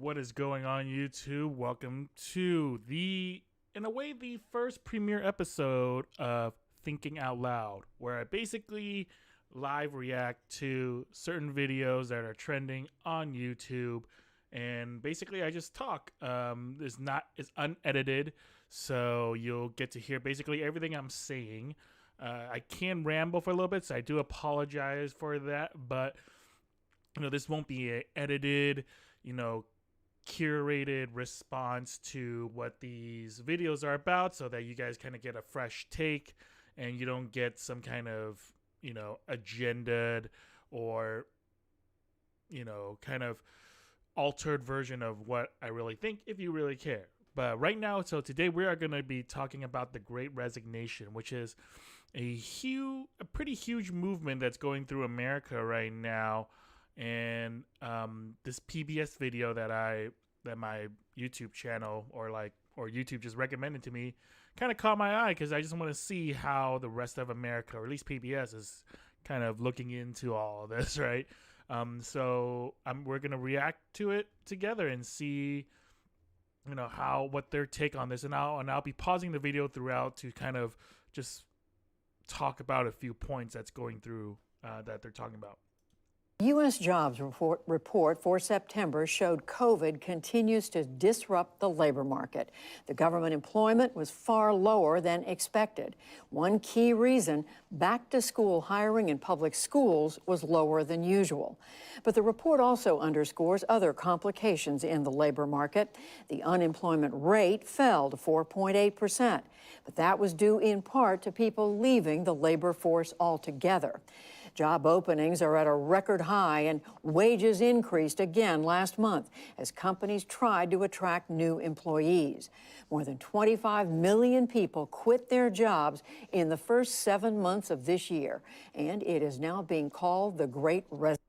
What is going on, YouTube? Welcome to in a way, the first premiere episode of Thinking Out Loud, where I basically live react to certain videos that are trending on YouTube, and basically I just talk. It's unedited, so you'll get to hear basically everything I'm saying. I can ramble for a little bit, so I do apologize for that, but this won't be an edited, curated response to what these videos are about, so that you guys kind of get a fresh take and you don't get some kind of, agendaed or, kind of altered version of what I really think, if you really care. But right now, so today we are going to be talking about the Great Resignation, which is a pretty huge movement that's going through America right now. And this PBS video that my YouTube channel or YouTube just recommended to me kind of caught my eye, because I just want to see how the rest of America, or at least PBS, is kind of looking into all of this, right? So we're gonna react to it together and see, what their take on this, and I'll be pausing the video throughout to kind of just talk about a few points that's going through that they're talking about. U.S. jobs report for September showed COVID continues to disrupt the labor market. The government employment was far lower than expected. One key reason, back-to-school hiring in public schools was lower than usual. But the report also underscores other complications in the labor market. The unemployment rate fell to 4.8%, but that was due in part to people leaving the labor force altogether. Job openings are at a record high, and wages increased again last month as companies tried to attract new employees. More than 25 million people quit their jobs in the first 7 months of this year, and it is now being called the Great Resignation.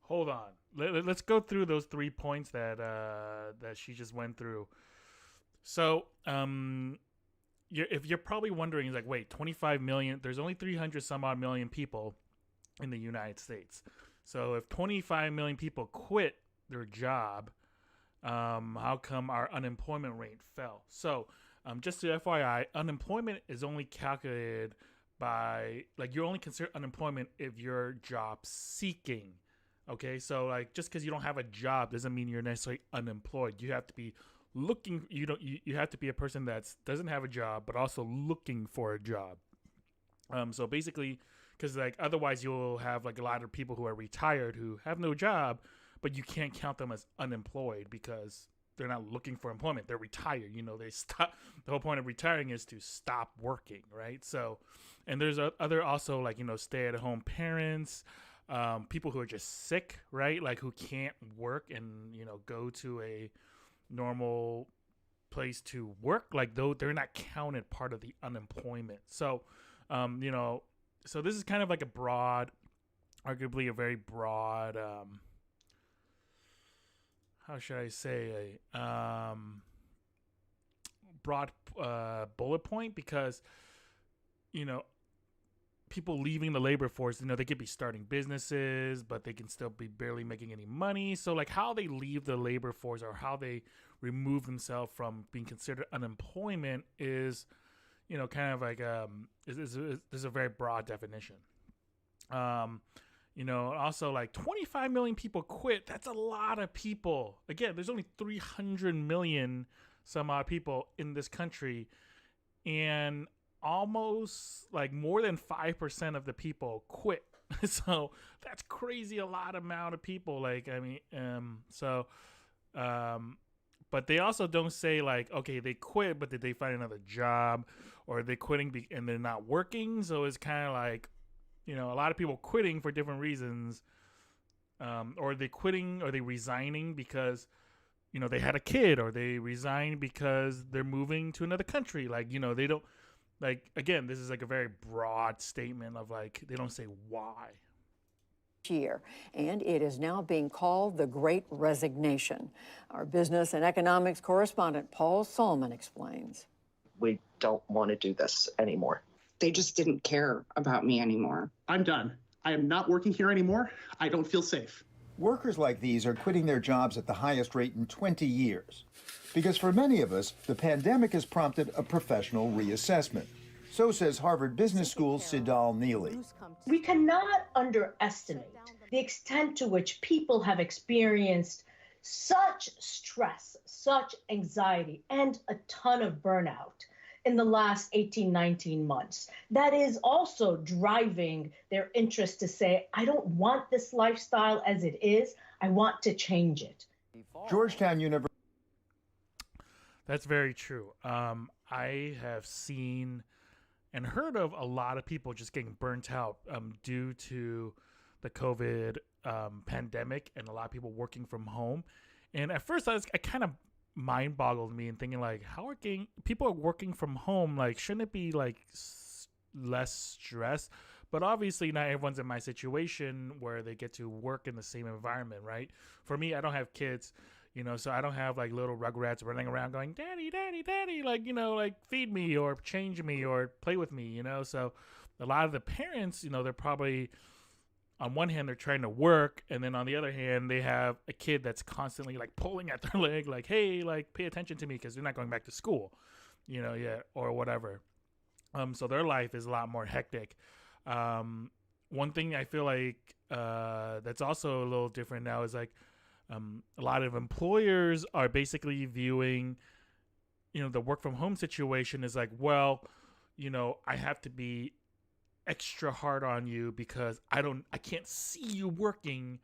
Hold on. Let's go through those 3 points that she just went through. So, if you're probably wondering, like, wait, 25 million, there's only 300 some odd million people in the United States. So if 25 million people quit their job, how come our unemployment rate fell? So just to FYI, unemployment is only calculated by, you're only considered unemployment if you're job seeking. Okay, so just because you don't have a job doesn't mean you're necessarily unemployed. You have to be looking. You have to be a person that doesn't have a job but also looking for a job. So basically, because otherwise you'll have a lot of people who are retired who have no job, but you can't count them as unemployed because they're not looking for employment. They're retired. They stop. The whole point of retiring is to stop working, right? So, and there's other also stay-at-home parents, people who are just sick, right? Who can't work and go to a normal place to work. Though they're not counted part of the unemployment. So, so this is kind of arguably a very broad, how should I say, broad bullet point, because, people leaving the labor force, they could be starting businesses, but they can still be barely making any money. So how they leave the labor force, or how they remove themselves from being considered unemployment, is kind of this is a very broad definition. Also 25 million people quit. That's a lot of people. Again, there's only 300 million some odd people in this country, and almost more than 5% of the people quit. So that's crazy, a lot amount of people. But they also don't say okay, they quit, but did they find another job, or are they quitting and they're not working? So it's kind of a lot of people quitting for different reasons. Or are they quitting, or are they resigning because, they had a kid, or they resign because they're moving to another country. They don't, again, this is a very broad statement of they don't say why. Year, and it is now being called the Great Resignation. Our business and economics correspondent Paul Solman explains. We don't want to do this anymore. They just didn't care about me anymore. I'm done. I am not working here anymore. I don't feel safe. Workers like these are quitting their jobs at the highest rate in 20 years. Because for many of us, the pandemic has prompted a professional reassessment. So says Harvard Business School's Sidal Neely. We cannot underestimate the extent to which people have experienced such stress, such anxiety, and a ton of burnout in the last 18, 19 months. That is also driving their interest to say, I don't want this lifestyle as it is. I want to change it. Georgetown University. That's very true. I have seen and heard of a lot of people just getting burnt out due to the COVID pandemic and a lot of people working from home. And at first, I kind of mind boggled me and thinking like, how are people are working from home? Like, shouldn't it be like less stress? But obviously, not everyone's in my situation where they get to work in the same environment, right? For me, I don't have kids. So I don't have like little rugrats running around going, daddy, daddy, daddy, like, like feed me or change me or play with me, So a lot of the parents, they're probably, on one hand, they're trying to work. And then on the other hand, they have a kid that's constantly like pulling at their leg, like, hey, like pay attention to me because they're not going back to school, yet or whatever. So their life is a lot more hectic. One thing I feel like that's also a little different now is like, a lot of employers are basically viewing, the work from home situation is like, well, I have to be extra hard on you because I can't see you working.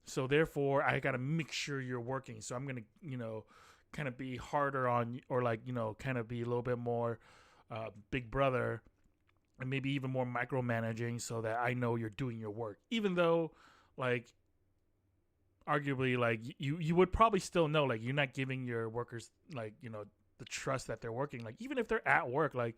So therefore I got to make sure you're working. So I'm going to, kind of be harder on you or like, kind of be a little bit more big brother and maybe even more micromanaging so that I know you're doing your work, even though like, arguably like you would probably still know like you're not giving your workers like the trust that they're working, like even if they're at work, like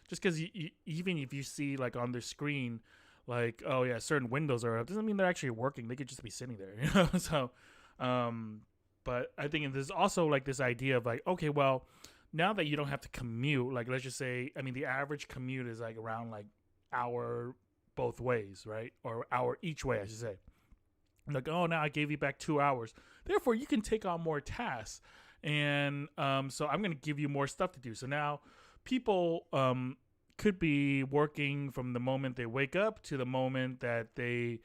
just because even if you see like on their screen like, oh yeah, certain windows are up, doesn't mean they're actually working. They could just be sitting there, so but I think there's also like this idea of like, okay, well, now that you don't have to commute, like let's just say, I mean the average commute is like around like hour both ways, right? Or hour each way, I should say. Like, oh, now I gave you back 2 hours. Therefore, you can take on more tasks. And so I'm going to give you more stuff to do. So now people could be working from the moment they wake up to the moment that they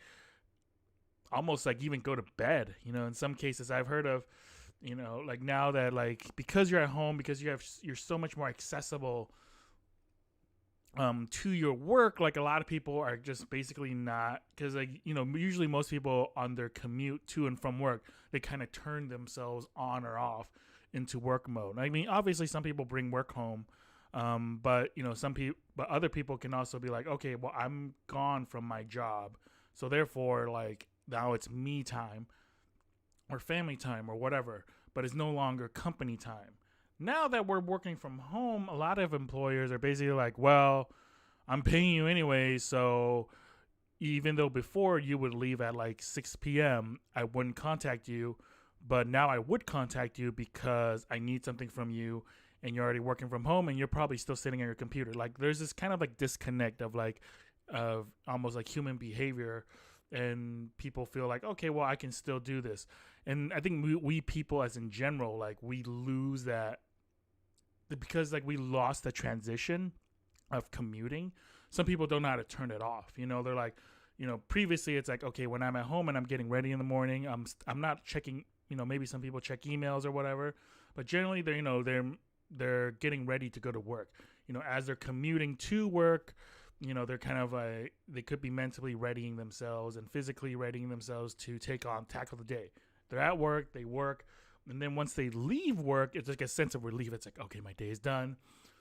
almost like even go to bed. In some cases I've heard of, like now that like because you're at home, because you're so much more accessible to your work, like a lot of people are just basically not, because like usually most people on their commute to and from work, they kind of turn themselves on or off into work mode. I mean, obviously some people bring work home, but but other people can also be like, okay, well, I'm gone from my job, so therefore like now it's me time or family time or whatever, but it's no longer company time. Now that we're working from home, a lot of employers are basically like, well, I'm paying you anyway, so even though before you would leave at like 6 p.m., I wouldn't contact you, but now I would contact you because I need something from you and you're already working from home and you're probably still sitting at your computer. Like there's this kind of like disconnect of like of almost like human behavior, and people feel like, okay, well, I can still do this. And I think we people as in general, like we lose that because like we lost the transition of commuting. Some people don't know how to turn it off. They're like, previously it's like, okay, when I'm at home and I'm getting ready in the morning, I'm not checking, maybe some people check emails or whatever, but generally they're getting ready to go to work. As they're commuting to work, they're kind of they could be mentally readying themselves and physically readying themselves to tackle the day. They're at work, they work. And then once they leave work, it's like a sense of relief. It's like, okay, my day is done.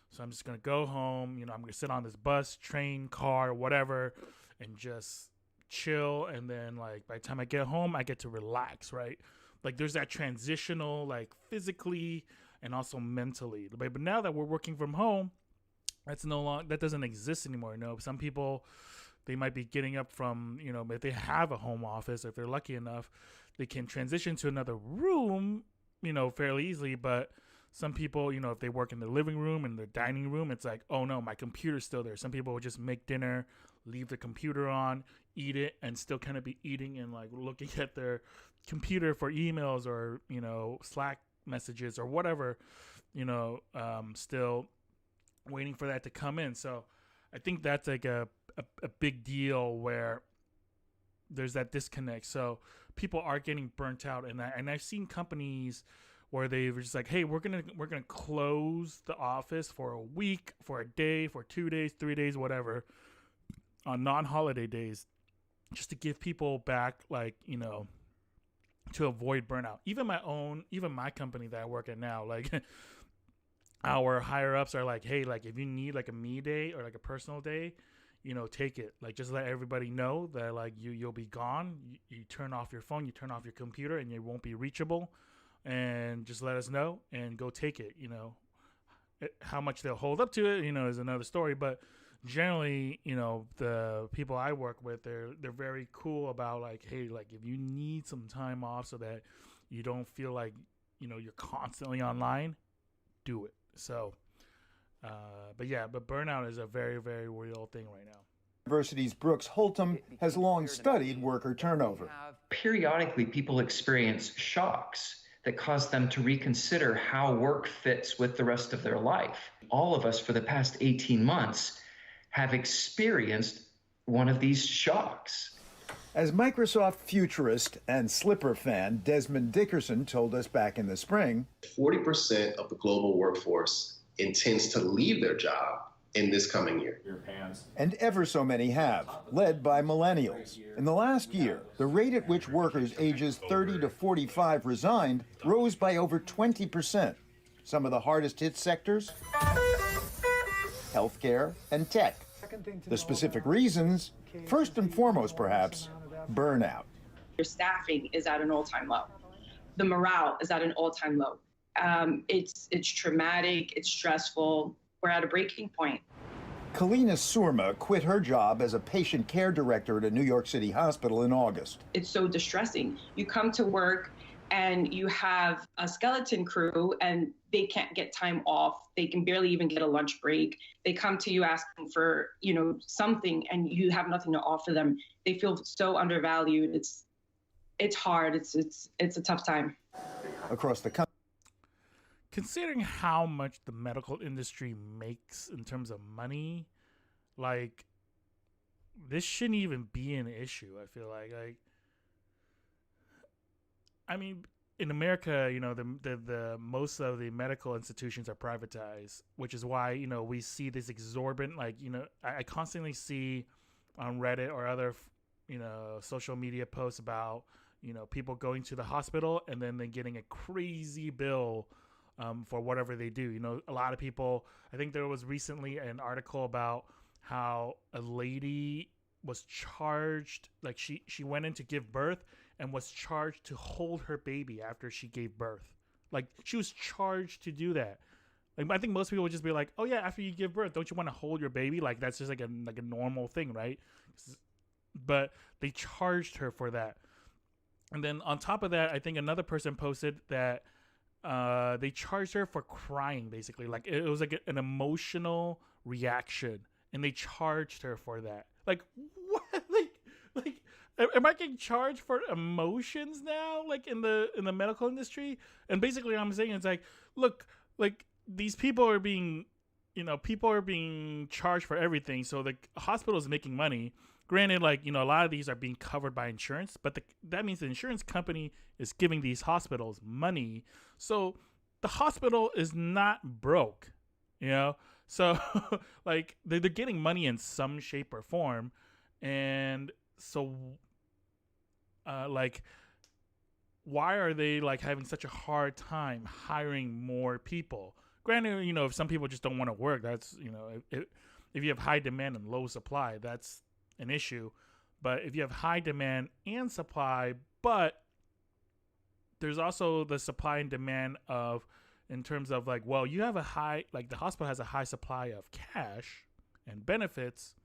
So I'm just going to go home. I'm going to sit on this bus, train, car, whatever, and just chill. And then like by the time I get home, I get to relax, right? Like there's that transitional, like physically and also mentally. But now that we're working from home, that doesn't exist anymore. Some people, they might be getting up from, if they have a home office, if they're lucky enough, they can transition to another room, fairly easily. But some people, if they work in their living room and their dining room, it's like, oh no, my computer's still there. Some people will just make dinner, leave the computer on, eat it, and still kind of be eating and like looking at their computer for emails or, Slack messages or whatever, still waiting for that to come in. So I think that's like a big deal where there's that disconnect. So people are getting burnt out, and I've seen companies where they were just like, hey, we're gonna close the office for a week, for a day, for 2 days, 3 days, whatever, on non-holiday days, just to give people back, like, to avoid burnout. Even my company that I work at now, like our higher ups are like, hey, like if you need like a me day or like a personal day, take it. Like just let everybody know that like you'll be gone. You turn off your phone, you turn off your computer, and you won't be reachable. And just let us know and go take it. How much they'll hold up to it, is another story. But generally, the people I work with, they're very cool about like, hey, like if you need some time off so that you don't feel like, you're constantly online, do it. So, but burnout is a very, very real thing right now. University's Brooks Holtum has long studied worker turnover. Periodically, people experience shocks that cause them to reconsider how work fits with the rest of their life. All of us for the past 18 months have experienced one of these shocks. As Microsoft futurist and Slipper fan Desmond Dickerson told us back in the spring, 40% of the global workforce intends to leave their job in this coming year. And ever so many have, led by millennials. In the last year, the rate at which workers ages 30 to 45 resigned rose by over 20%. Some of the hardest hit sectors? Healthcare and tech. The specific reasons? First and foremost, perhaps, burnout. Your staffing is at an all-time low. The morale is at an all-time low. It's traumatic, it's stressful. We're at a breaking point. Kalina Surma quit her job as a patient care director at a New York City hospital in August. It's so distressing. You come to work and you have a skeleton crew and they can't get time off. They can barely even get a lunch break. They come to you asking for, something, and you have nothing to offer them. They feel so undervalued. It's hard. It's a tough time. Across the country. Considering how much the medical industry makes in terms of money, like this shouldn't even be an issue. I feel like I mean, in America, the most of the medical institutions are privatized, which is why, we see this exorbitant, I constantly see on Reddit or other, social media posts about, people going to the hospital and then getting a crazy bill for whatever they do. A lot of people, I think there was recently an article about how a lady was charged, like she went in to give birth and was charged to hold her baby after she gave birth. Like she was charged to do that. Like I think most people would just be like, "Oh yeah, after you give birth, don't you want to hold your baby?" Like that's just like a normal thing, right? But they charged her for that. And then on top of that, I think another person posted that they charged her for crying, basically. Like it was like an emotional reaction, and they charged her for that. Like what? Like am I getting charged for emotions now? Like in the medical industry? And basically, what I'm saying is like, look, like these people are being, people are being charged for everything. So the hospital is making money. Granted, like, a lot of these are being covered by insurance, but that means the insurance company is giving these hospitals money. So the hospital is not broke, So like they're getting money in some shape or form. And so like, why are they like having such a hard time hiring more people? Granted, if some people just don't want to work, that's, if you have high demand and low supply, that's an issue. But if you have high demand and supply, but there's also the supply and demand of, in terms of like, well, you have a high, like the hospital has a high supply of cash and benefits,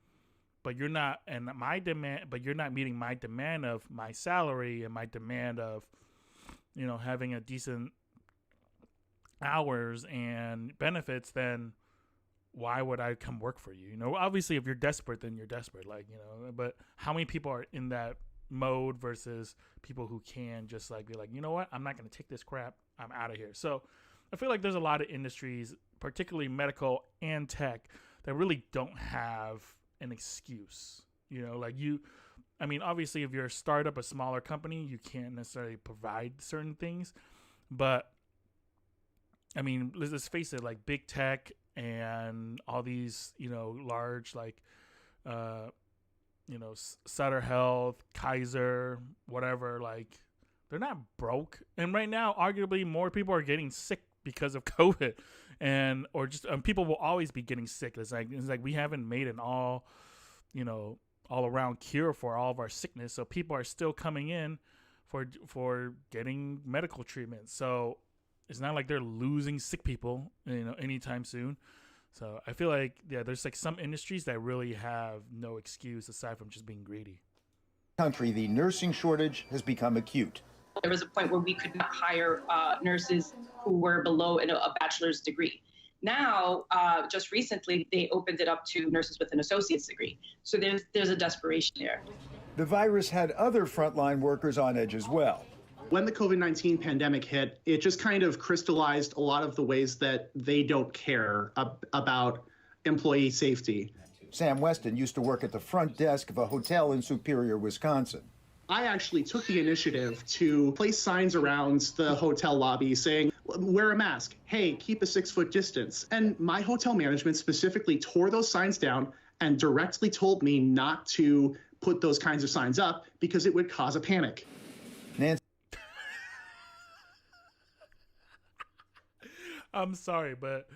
but you're not, and my demand, but you're not meeting my demand of my salary and my demand of, having a decent hours and benefits, then why would I come work for you? Obviously if you're desperate, then you're desperate, like, but how many people are in that, mode versus people who can just like be like, you know what, I'm not going to take this crap, I'm out of here. So I feel like there's a lot of industries, particularly medical and tech, that really don't have an excuse. Like I mean, obviously, if you're a startup, a smaller company, you can't necessarily provide certain things. But, I mean, let's face it, like big tech and all these, large, like, Sutter Health, Kaiser, whatever, like, they're not broke. And right now, arguably, more people are getting sick because of COVID. Or just people will always be getting sick. It's like we haven't made an all around cure for all of our sickness. So people are still coming in for getting medical treatment. So it's not like they're losing sick people, anytime soon. So I feel like, there's like some industries that really have no excuse aside from just being greedy. Country, the nursing shortage has become acute. There was a point where we could not hire nurses who were below a bachelor's degree. Now, just recently, they opened it up to nurses with an associate's degree. So there's a desperation there. The virus had other frontline workers on edge as well. When the COVID-19 pandemic hit, it just kind of crystallized a lot of the ways that they don't care about employee safety. Sam Weston used to work at the front desk of a hotel in Superior, Wisconsin. I actually took the initiative to place signs around the hotel lobby saying, wear a mask, hey, keep a 6-foot distance. And my hotel management specifically tore those signs down and directly told me not to put those kinds of signs up because it would cause a panic. Nancy. I'm sorry, but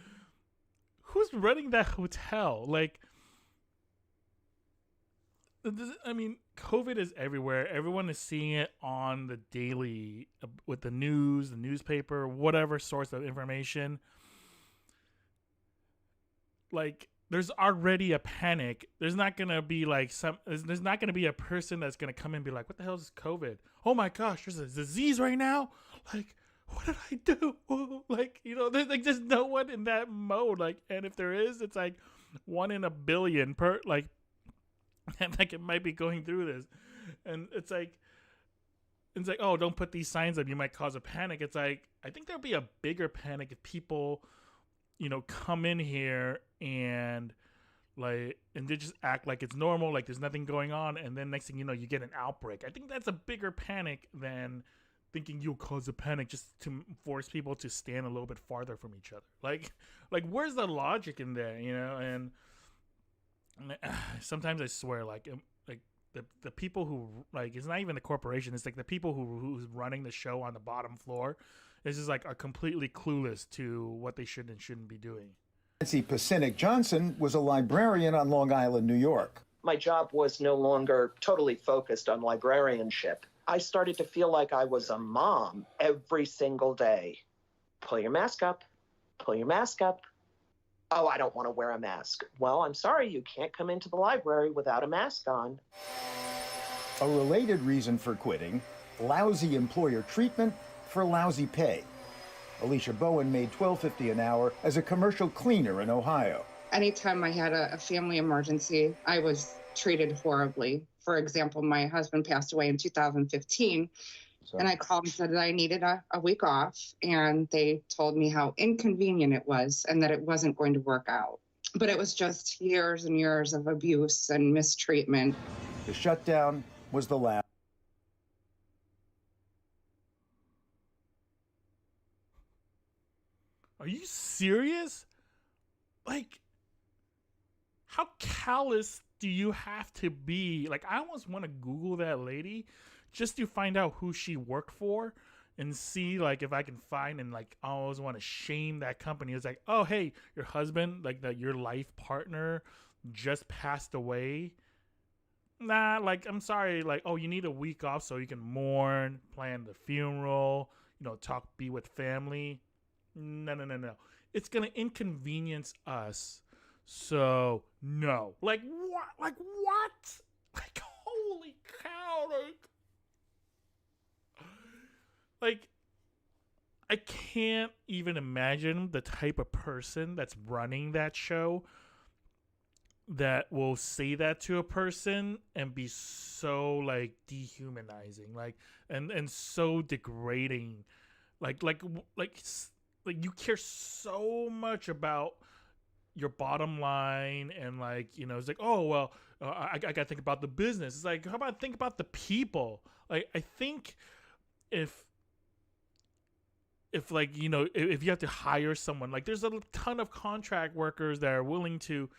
who's running that hotel? Like, I mean, COVID is everywhere. Everyone is seeing it on the daily with the news, the newspaper, whatever source of information. Like, there's already a panic. There's not going to be like there's not going to be a person that's going to come and be like, what the hell is COVID? Oh my gosh, there's a disease right now. Like, what did I do? Like, there's like just no one in that mode. Like, and if there is, it's like 1 in a billion per, like, and like it might be going through this. And it's like, oh, don't put these signs up, you might cause a panic. It's like, I think there'll be a bigger panic if people, come in here and they just act like it's normal, like there's nothing going on, and then next thing you know, you get an outbreak. I think that's a bigger panic than thinking you'll cause a panic just to force people to stand a little bit farther from each other. Like where's the logic in there, And sometimes I swear, like the people who, like, it's not even the corporation, it's like the people who's running the show on the bottom floor is just like are completely clueless to what they should and shouldn't be doing. Nancy Pasinick Johnson was a librarian on Long Island, New York. My job was no longer totally focused on librarianship. I started to feel like I was a mom every single day. Pull your mask up. Pull your mask up. Oh, I don't want to wear a mask. Well, I'm sorry, you can't come into the library without a mask on. A related reason for quitting, lousy employer treatment for lousy pay. Alicia Bowen made $12.50 an hour as a commercial cleaner in Ohio. Anytime I had a family emergency, I was treated horribly. For example, my husband passed away in 2015, and I called and said that I needed a week off, and they told me how inconvenient it was and that it wasn't going to work out. But it was just years and years of abuse and mistreatment. The shutdown was the last. Are you serious? Like, how callous do you have to be? Like, I almost want to Google that lady just to find out who she worked for and see, like, if I can find, and, like, I always want to shame that company. It's like, oh, hey, your husband, like, your life partner just passed away. Nah, like, I'm sorry. Like, oh, you need a week off so you can mourn, plan the funeral, be with family. No. It's going to inconvenience us. So, no. Like, what? Like, holy cow. Like, I can't even imagine the type of person that's running that show. that will say that to a person and be so like dehumanizing, like and so degrading, like you care so much about your bottom line, and like, you know, it's like, oh well, I gotta think about the business. It's like, how about think about the people? Like, I think if like, you know, if you have to hire someone, like there's a ton of contract workers that are willing to,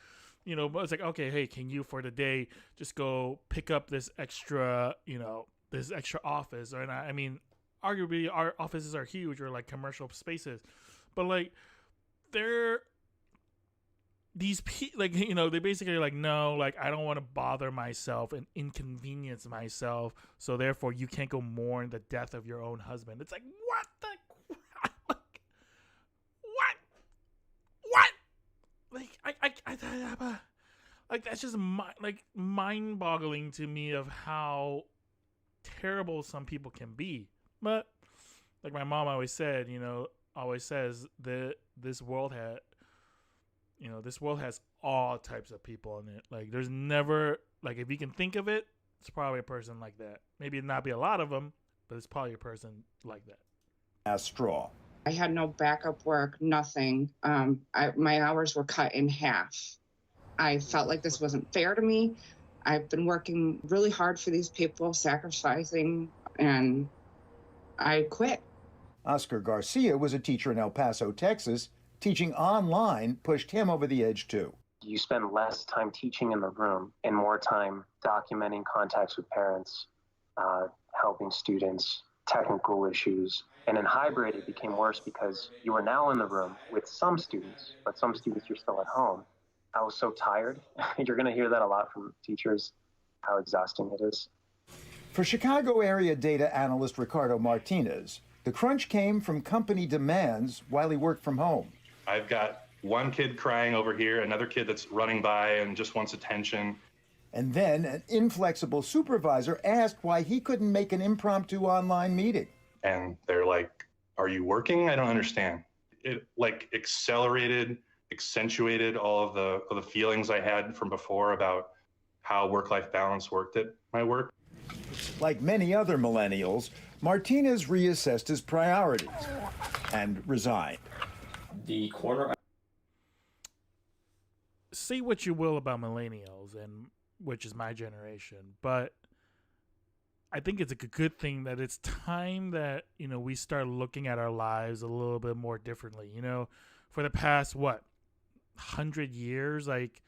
you know, but it's like, okay, hey, can you for the day just go pick up this extra, you know, this extra office? Or, and I mean, arguably our offices are huge, or like commercial spaces, but like they're these like, you know, they basically are like, no, like I don't want to bother myself and inconvenience myself, so therefore you can't go mourn the death of your own husband. It's like, what the crap? What like I like that's just like mind-boggling to me of how terrible some people can be. But like my mom always said, you know, always says that this world has all types of people in it. Like there's never, like, if you can think of it, it's probably a person like that. Maybe not be a lot of them, but it's probably a person like that. As straw. I had no backup work, nothing. My hours were cut in half. I felt like this wasn't fair to me. I've been working really hard for these people, sacrificing, and I quit. Oscar Garcia was a teacher in El Paso, Texas. Teaching online pushed him over the edge too. You spend less time teaching in the room and more time documenting contacts with parents, helping students, technical issues. And in hybrid, it became worse because you were now in the room with some students, but some students you're still at home. I was so tired. You're going to hear that a lot from teachers, how exhausting it is. For Chicago area data analyst Ricardo Martinez, the crunch came from company demands while he worked from home. I've got one kid crying over here, another kid that's running by and just wants attention. And then an inflexible supervisor asked why he couldn't make an impromptu online meeting. And they're like, are you working? I don't understand. It like accentuated all of the feelings I had from before about how work-life balance worked at my work. Like many other millennials, Martinez reassessed his priorities and resigned. The corner. Say what you will about millennials, and which is my generation, but I think it's a good thing that it's time that, you know, we start looking at our lives a little bit more differently. You know, for the past 100 years, like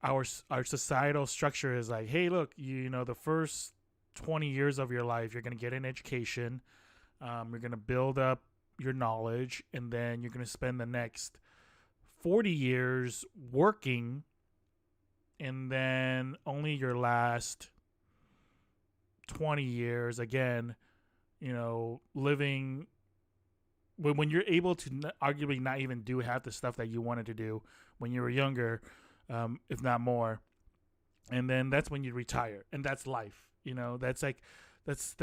our societal structure is like, hey, look, you know, the first 20 years of your life, you're going to get an education, you're going to build up your knowledge, and then you're going to spend the next 40 years working, and then only your last 20 years, again, you know, living when you're able to arguably not even do half the stuff that you wanted to do when you were younger, if not more. And then that's when you retire, and that's life. You know, that's like, that's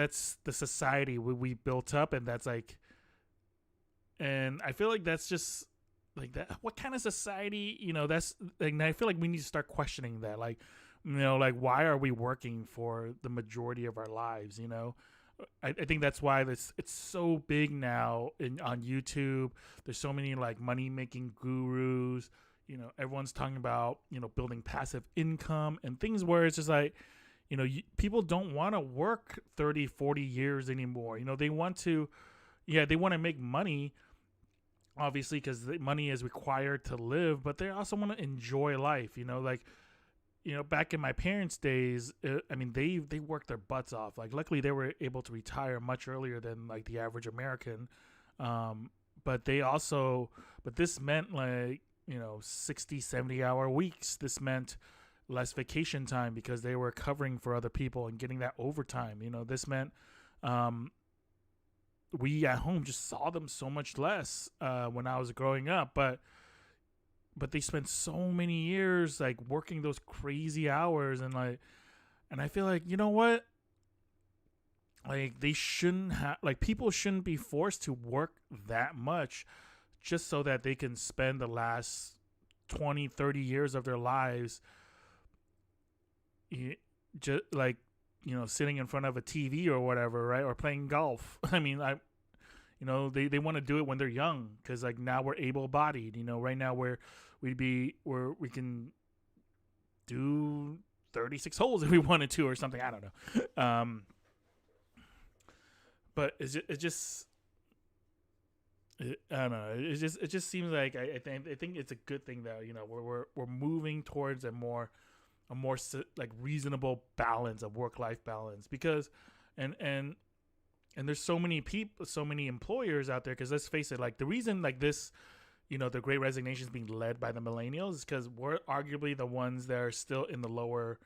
the society we built up, and that's like, and I feel like that's just like that. What kind of society, you know, that's like, I feel like we need to start questioning that. Like, you know, like, why are we working for the majority of our lives? You know, I think that's why it's so big now on YouTube. There's so many like money making gurus. You know, everyone's talking about, you know, building passive income and things where it's just like, you know, people don't want to work 30, 40 years anymore. You know, they want to, they want to make money, obviously, because money is required to live, but they also want to enjoy life. You know, like, you know, back in my parents' days, I mean, they worked their butts off. Like, luckily, they were able to retire much earlier than like the average American. But this meant like, you know, 60, 70-hour weeks. This meant less vacation time because they were covering for other people and getting that overtime. You know, this meant we at home just saw them so much less when I was growing up. But they spent so many years like working those crazy hours, and I feel like, you know what? Like, they shouldn't have, like, people shouldn't be forced to work that much just so that they can spend the last 20, 30 years of their lives just like, sitting in front of a TV or whatever, right? Or playing golf. I mean, they want to do it when they're young because like now we're able-bodied. Right now we can do 36 holes if we wanted to or something. I don't know. But it just I don't know. It just seems like I think it's a good thing that we're moving towards a more like reasonable balance of work-life balance because and there's so many people, so many employers out there because let's face it, like the reason like this, the Great Resignation is being led by the millennials is because we're arguably the ones that are still in the lower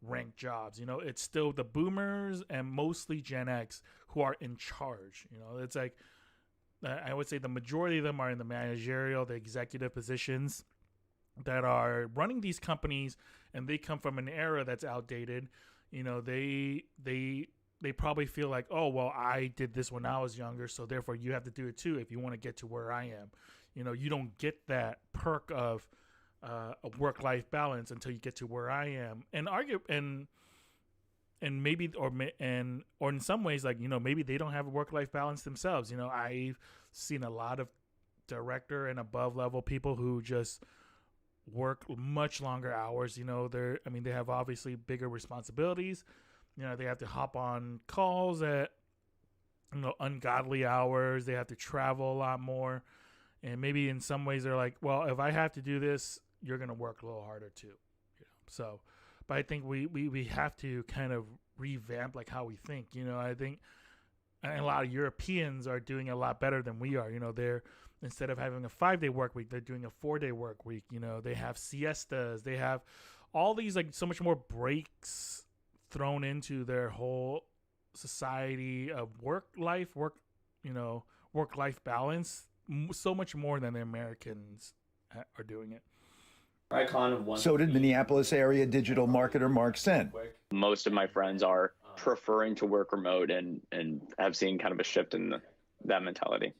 ranked jobs. It's still the boomers and mostly Gen X who are in charge. It's like I would say the majority of them are in the managerial, the executive positions that are running these companies, and they come from an era that's outdated. They probably feel like, oh, well, I did this when I was younger, so therefore you have to do it too if you want to get to where I am. You don't get that perk of a work-life balance until you get to where I am, and maybe or in some ways, like maybe they don't have a work-life balance themselves. I've seen a lot of director and above level people who just work much longer hours. They have obviously bigger responsibilities. They have to hop on calls at ungodly hours. They have to travel a lot more, and maybe in some ways they're like, well, if I have to do this, you're gonna work a little harder too. So, but I think we have to kind of revamp like how we think. I think and a lot of Europeans are doing a lot better than we are. They're instead of having a 5-day work week, they're doing a 4-day work week. They have siestas. They have all these like so much more breaks thrown into their whole society of work-life balance, so much more than the Americans are doing it. So did Minneapolis area digital marketer Mark Sen. Most of my friends are preferring to work remote and have seen kind of a shift in that mentality.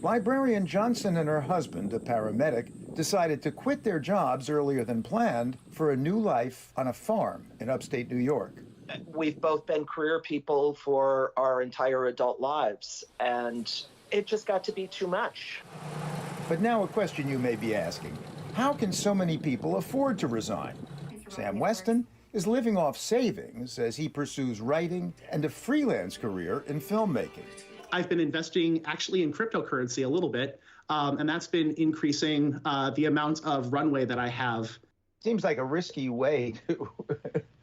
Librarian Johnson and her husband, a paramedic, decided to quit their jobs earlier than planned for a new life on a farm in upstate New York. We've both been career people for our entire adult lives, and it just got to be too much. But now a question you may be asking, how can so many people afford to resign? Sam Weston is living off savings as he pursues writing and a freelance career in filmmaking. I've been investing actually in cryptocurrency a little bit, and that's been increasing the amount of runway that I have. Seems like a risky way to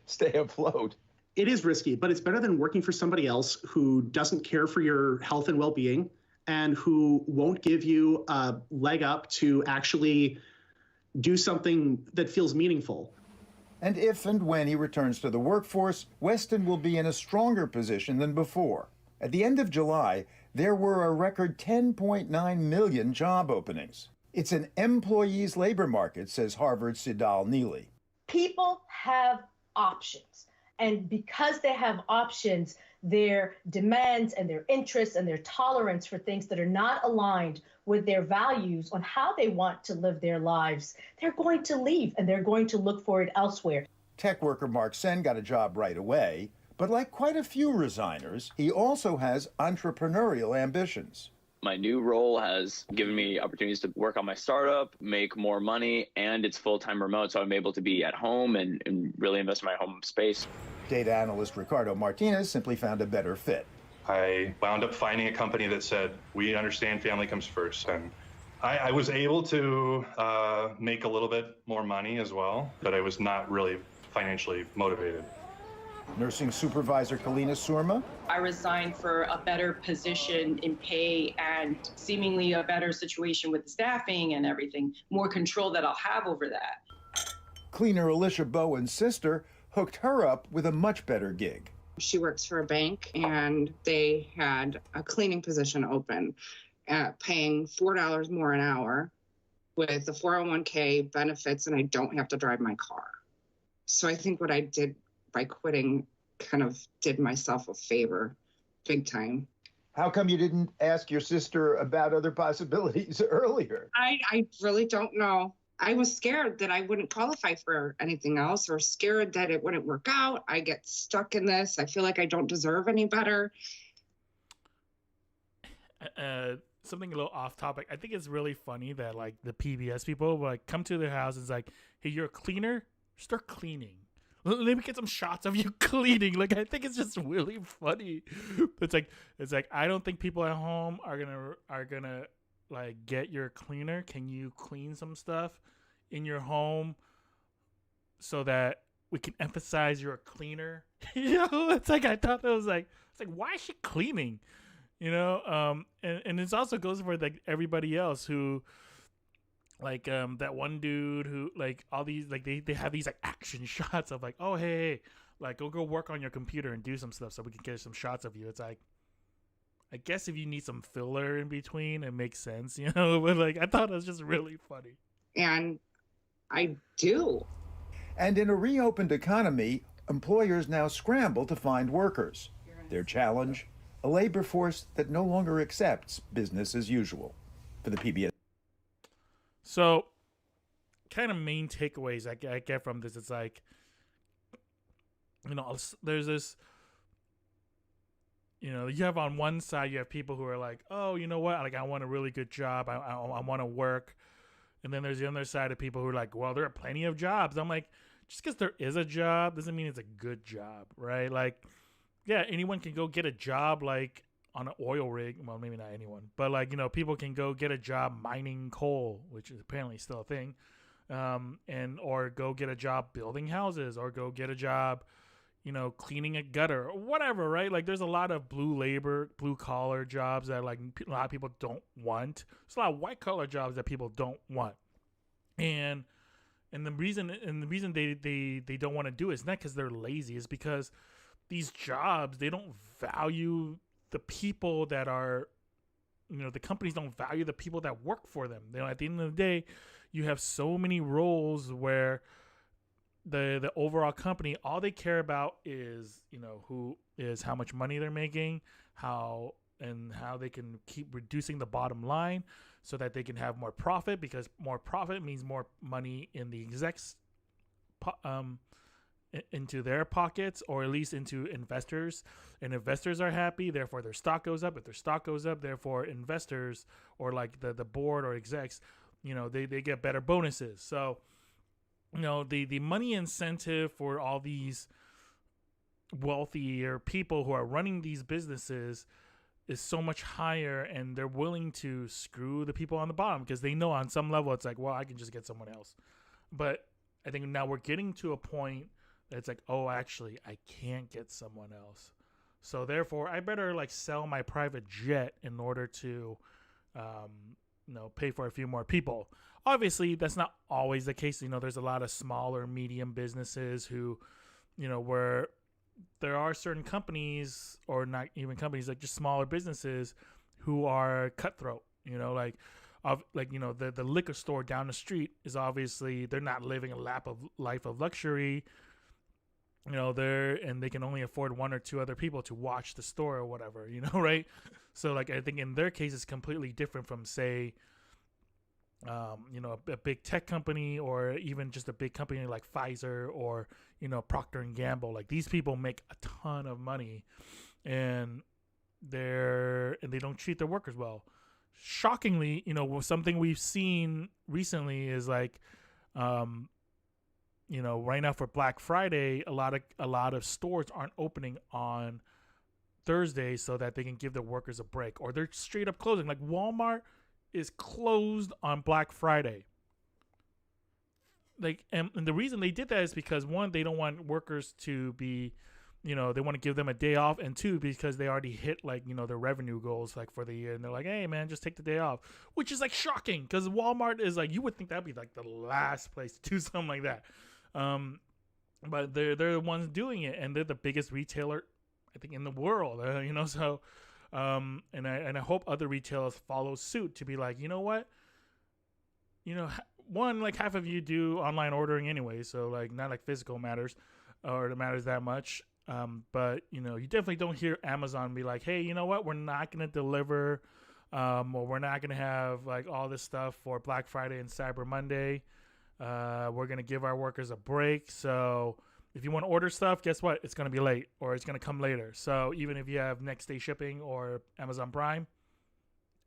stay afloat. It is risky, but it's better than working for somebody else who doesn't care for your health and well-being and who won't give you a leg up to actually do something that feels meaningful. And if and when he returns to the workforce, Weston will be in a stronger position than before. At the end of July, there were a record 10.9 million job openings. It's an employees' labor market, says Harvard's Sidal Neely. People have options. And because they have options, their demands and their interests and their tolerance for things that are not aligned with their values on how they want to live their lives, they're going to leave and they're going to look for it elsewhere. Tech worker Mark Sen got a job right away. But like quite a few resigners, he also has entrepreneurial ambitions. My new role has given me opportunities to work on my startup, make more money, and it's full-time remote, so I'm able to be at home and really invest in my home space. Data analyst Ricardo Martinez simply found a better fit. I wound up finding a company that said, we understand family comes first. And I was able to make a little bit more money as well, but I was not really financially motivated. Nursing supervisor Kalina Surma. I resigned for a better position in pay and seemingly a better situation with staffing and everything, more control that I'll have over that. Cleaner Alicia Bowen's sister hooked her up with a much better gig. She works for a bank, and they had a cleaning position open, paying $4 more an hour with the 401k benefits, and I don't have to drive my car. So I think what I did by quitting kind of did myself a favor, big time. How come you didn't ask your sister about other possibilities earlier? I really don't know. I was scared that I wouldn't qualify for anything else, or scared that it wouldn't work out. I get stuck in this. I feel like I don't deserve any better. Something a little off topic. I think it's really funny that like the PBS people will like come to their house and it's like, hey, you're a cleaner? Start cleaning. Let me get some shots of you cleaning. Like, I think it's just really funny. It's like I don't think people at home are gonna like get your cleaner. Can you clean some stuff in your home so that we can emphasize you're a cleaner? It's like I thought that was like, it's like, why is she cleaning? And it also goes for like everybody else who like that one dude who like all these like they have these like action shots of like, oh hey, like go work on your computer and do some stuff so we can get some shots of you. It's like, I guess if you need some filler in between, it makes sense, but like I thought it was just really funny. And I do. And in a reopened economy, employers now scramble to find workers. Their challenge, a labor force that no longer accepts business as usual. For the PBS. So, kind of main takeaways I get from this, it's like, there's this, you have on one side, you have people who are like, oh, you know what, like I want a really good job, I want to work. And then there's the other side of people who are like, well, there are plenty of jobs. I'm like, just because there is a job doesn't mean it's a good job, right? Like, yeah, anyone can go get a job like on an oil rig. Well, maybe not anyone, but like, people can go get a job mining coal, which is apparently still a thing. Or go get a job building houses, or go get a job, cleaning a gutter or whatever, right? Like there's a lot of blue collar jobs that like a lot of people don't want. There's a lot of white collar jobs that people don't want. And the reason they don't want to do it is not because they're lazy, it's because these jobs, they don't value the people that are, the companies don't value the people that work for them. At the end of the day, you have so many roles where the overall company, all they care about is, how much money they're making, how they can keep reducing the bottom line so that they can have more profit, because more profit means more money in the execs into their pockets, or at least into investors, and investors are happy, therefore their stock goes up. If their stock goes up, therefore investors, or like the board or execs, they get better bonuses. So the money incentive for all these wealthier people who are running these businesses is so much higher, and they're willing to screw the people on the bottom because they know on some level it's like, well, I can just get someone else. But I think now we're getting to a point that it's like, oh, actually, I can't get someone else. So therefore, I better like sell my private jet in order to, pay for a few more people. Obviously, that's not always the case. There's a lot of smaller, medium businesses who, where there are certain companies, or not even companies, like just smaller businesses who are cutthroat. The liquor store down the street is obviously, they're not living a life of luxury. They can only afford one or two other people to watch the store or whatever, right? So like, I think in their case, it's completely different from, say, a big tech company, or even just a big company like Pfizer or, Procter and Gamble. Like these people make a ton of money, and they don't treat their workers well. Shockingly, something we've seen recently is like, right now for Black Friday, a lot of stores aren't opening on Thursday so that they can give their workers a break, or they're straight up closing. Like Walmart is closed on Black Friday. Like, and the reason they did that is because, one, they don't want workers to be, they want to give them a day off, and two, because they already hit like, their revenue goals like for the year, and they're like, hey man, just take the day off, which is like shocking, because Walmart is like, you would think that'd be like the last place to do something like that. But they're the ones doing it, and they're the biggest retailer, I think, in the world. So, and I hope other retailers follow suit to be like, you know what, one, like half of you do online ordering anyway, so like not like physical matters, or it matters that much. But you definitely don't hear Amazon be like, hey, you know what, we're not gonna deliver, or we're not gonna have like all this stuff for Black Friday and Cyber Monday. We're going to give our workers a break. So if you want to order stuff, guess what? It's going to be late or it's going to come later. So even if you have next day shipping or Amazon Prime,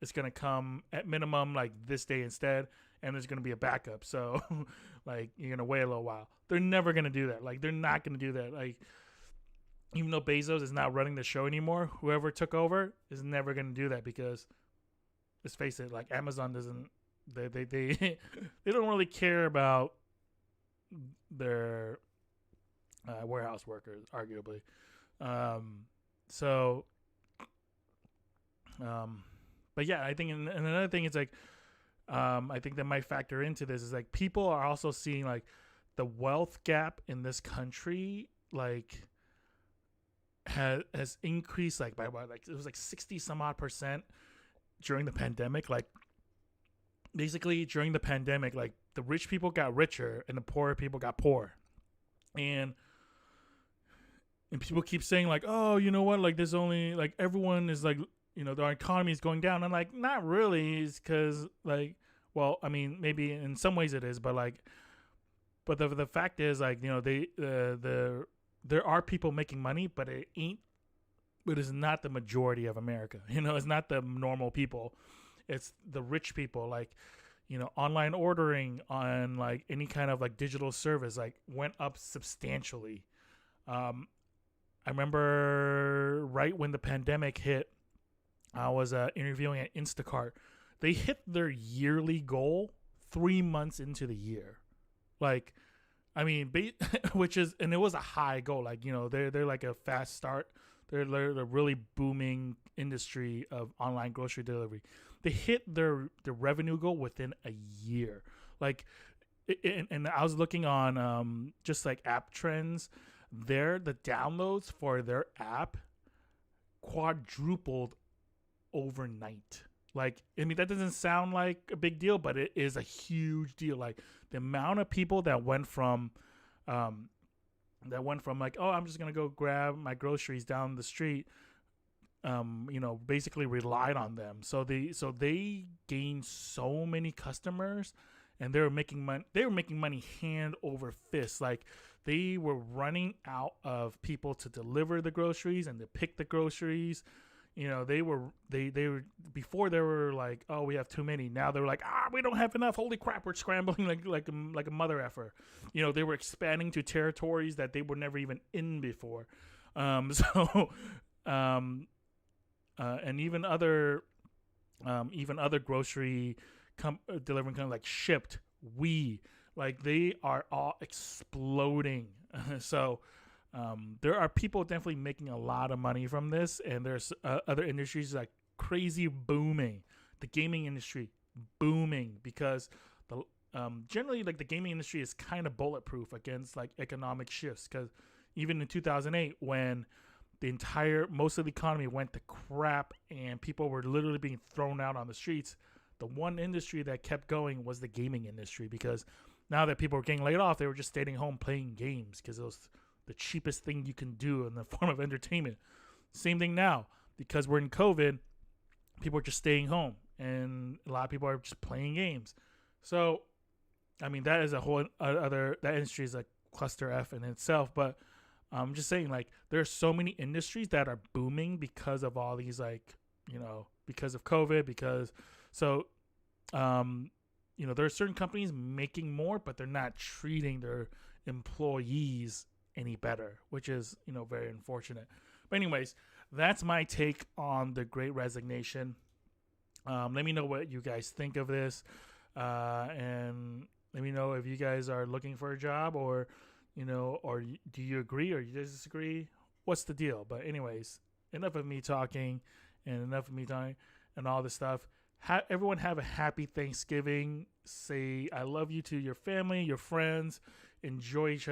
it's going to come at minimum like this day instead. And there's going to be a backup. So like you're going to wait a little while. They're never going to do that. Like they're not going to do that. Like even though Bezos is not running the show anymore, whoever took over is never going to do that because let's face it, like Amazon doesn't, they they don't really care about their warehouse workers, arguably. But yeah, I think, and another thing is like, I think that might factor into this is like people are also seeing like the wealth gap in this country, like has increased like by what, like it was like 60 some odd % during the pandemic. Like basically during the pandemic, like the rich people got richer and the poor people got poor. And people keep saying like, oh, you know what? Like there's only like everyone is like, you know, our economy is going down. I'm like, not really. It's because like, well, I mean, maybe in some ways it is, but like, but the fact is like, you know, there are people making money, but it is not the majority of America. You know, it's not the normal people. It's the rich people. Like, you know, online ordering on like any kind of like digital service like went up substantially. I remember right when the pandemic hit, I was interviewing at Instacart. They hit their yearly goal 3 months into the year. Like, I mean, which is, and it was a high goal. Like, you know, they're like a fast start. They're a really booming industry of online grocery delivery. They hit their revenue goal within a year. Like, and I was looking on just like app trends. The downloads for their app quadrupled overnight. Like, I mean, that doesn't sound like a big deal, but it is a huge deal. Like the amount of people that went from like, oh, I'm just gonna go grab my groceries down the street, you know, basically relied on them. So they gained so many customers, and they were making money. They were making money hand over fist. Like they were running out of people to deliver the groceries and to pick the groceries. You know, they were before they were like, oh, we have too many. Now they were like, we don't have enough. Holy crap, we're scrambling like a mother effer. You know, they were expanding to territories that they were never even in before. And even other grocery delivering companies like Shipped, like they are all exploding. So. There are people definitely making a lot of money from this, and there's other industries like crazy booming. The gaming industry booming because the generally like the gaming industry is kind of bulletproof against like economic shifts. Because even in 2008, when most of the economy went to crap and people were literally being thrown out on the streets, the one industry that kept going was the gaming industry. Because now that people were getting laid off, they were just staying home playing games because it was the cheapest thing you can do in the form of entertainment. Same thing now, because we're in COVID, people are just staying home and a lot of people are just playing games. So, I mean, that is a whole that industry is a cluster F in itself. But I'm just saying, like, there are so many industries that are booming because of all these, like, you know, because of COVID, you know, there are certain companies making more, but they're not treating their employees any better, which is, you know, very unfortunate. But anyways, that's my take on the Great Resignation. Let me know what you guys think of this, and let me know if you guys are looking for a job, or, you know, or do you agree or you disagree? What's the deal? But anyways, enough of me talking and enough of me talking and all this stuff. Everyone have a happy Thanksgiving. Say I love you to your family, your friends. Enjoy each other.